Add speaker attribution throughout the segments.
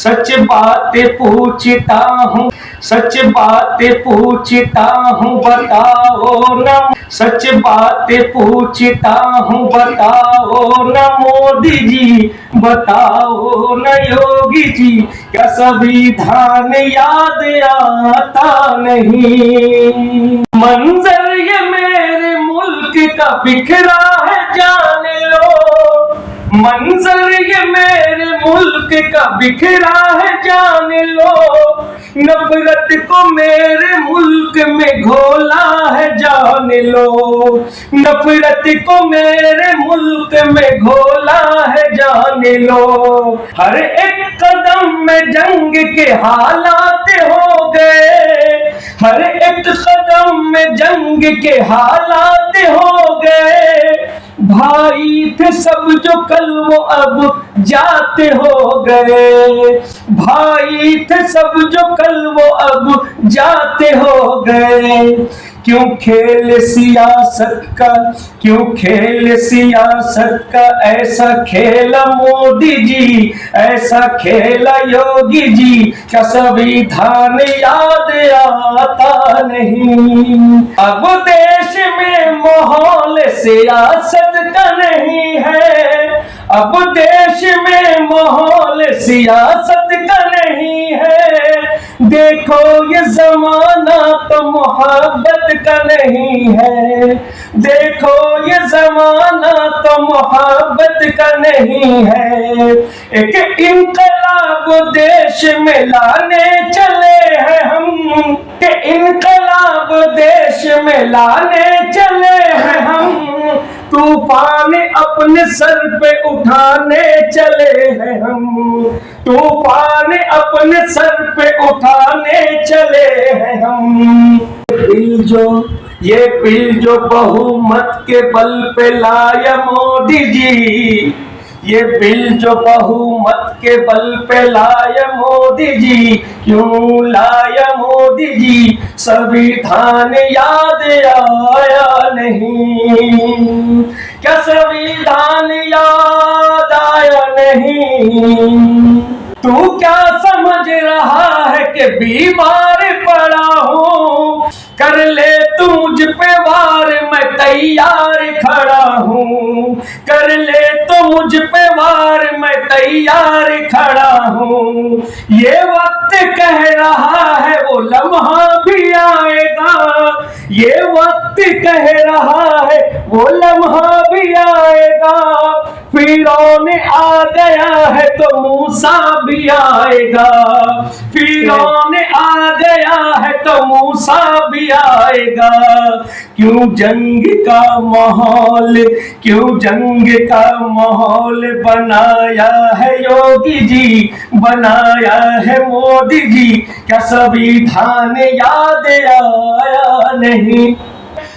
Speaker 1: सच बातें पूछता हूँ, सच बातें पूछता हूँ, बताओ न। सच बातें पूछता हूँ, बताओ न मोदी जी, बताओ न योगी जी, क्या संविधान याद आता नहीं। मंजर ये मेरे मुल्क का बिखरा है, जान लो। मंजर ये मेरे मुल्क का बिखरा है, जान लो। नफरत को मेरे मुल्क में घोला है, जान लो। नफरत को मेरे मुल्क में घोला है, जान लो। हर एक कदम में जंग के हालात हो गए, हर एक कदम में जंग के हालात हो गए। भाई थे सब जो कल वो अब जाते हो गए, भाई थे सब जो कल वो अब जाते हो गए। क्यों खेल सियासत का, क्यों खेल सियासत का ऐसा खेला मोदी जी, ऐसा खेला योगी जी, क्या संविधान याद आता नहीं। अब देश में माहौल सियासत का नहीं है, अब देश में माहौल सियासत का नहीं है। देखो ये जमाना तो मोहब्बत का नहीं है, देखो ये जमाना तो मोहब्बत का नहीं है। एक इनकलाब देश में लाने चले हैं हम, के इनकलाब देश में लाने चले हैं हम। तूफान अपने सर पे उठाने चले हैं हम, तूफान अपने सर पे उठाने चले हैं हम। ये बिल जो बहुमत के बल पे लाया मोदी जी, ये बिल जो बहुमत के बल पे लाया मोदी जी, क्यों लाया मोदी जी, संविधान याद आया नहीं। क्या संविधान याद आया नहीं। तू क्या समझ रहा है कि बीमार पड़ा हूँ, कर ले तू मुझ पे वार, मैं तैयार खड़ा हूँ। कर ले तो मुझ पे वार, मैं तैयार खड़ा हूँ। ये वक्त कह रहा है वो लम्हा भी आएगा, ये वक्त कह रहा है वो लम्हा भी आएगा। फिरौन आ गया है तो मूसा भी आएगा, फिरौन आ गया है तो मूसा भी आएगा। क्यों जंग का माहौल, क्यों जंग का माहौल बनाया है योगी जी, बनाया है मोदी जी, क्या संविधान याद आया नहीं।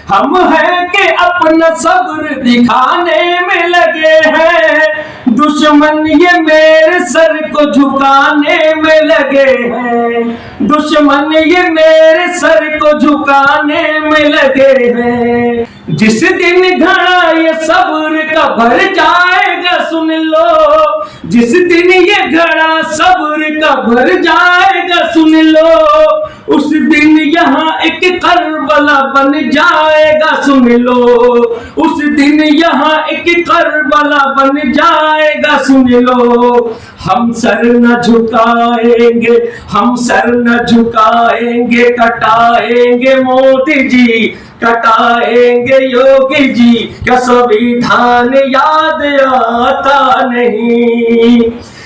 Speaker 1: हम हैं कि अपना सब्र दिखाने में लगे हैं, दुश्मन ये मेरे सर को झुकाने में लगे हैं, दुश्मन ये मेरे सर को झुकाने में लगे हैं। जिस दिन घड़ा ये सब्र का भर जाएगा सुन लो, जिस दिन ये घड़ा सब्र का भर जाएगा सुन लो, उस दिन यहाँ एक करबला बन जाएगा सुन लो, उस दिन यहाँ एक करबला बन जाएगा सुन लो। हम सर न झुकाएंगे, हम सर न झुकाएंगे, कटाएंगे मोदी जी, कटाएंगे योगी जी, क्या संविधान याद आता नहीं।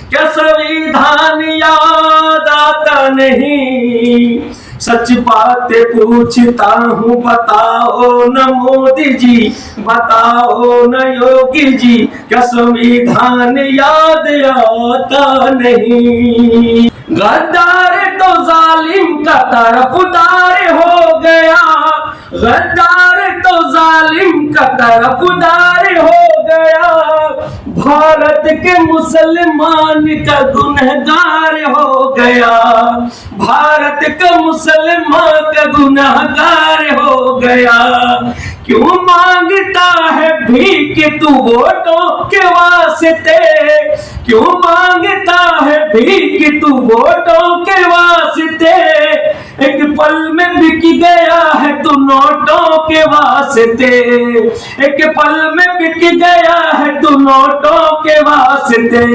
Speaker 1: क्या संविधान याद आता नहीं। सच बातें पूछता हूँ, बताओ न मोदी जी, बताओ न योगी जी, क्या संविधान याद आता नहीं। गद्दार तो जालिम का तरफदार हो गया, गद्दार तो जालिम का तरफदार हो गया। भारत के मुसलमान का गुनहगार हो गया, भारत का मुसलमान का गुनहगार हो गया। क्यों मांगता है भीख तू वोटों के वास्ते, क्यों मांगता है भीख तू वोटों के वास्ते, एक पल में बिक गया है तू नोटों के वास्ते, एक पल में बिक गया है तू नोटों के वास्ते।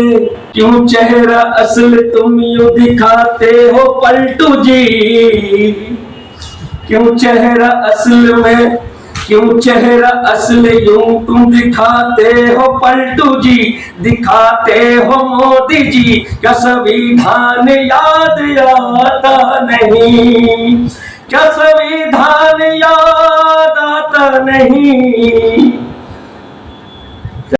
Speaker 1: क्यों चेहरा असल तुम यूं दिखाते हो पलटू जी, क्यों चेहरा असल में, क्यों चेहरा असल यूं तुम दिखाते हो पलटू जी, दिखाते हो मोदी जी, क्या संविधान याद आता नहीं, क्या संविधान याद आता नहीं।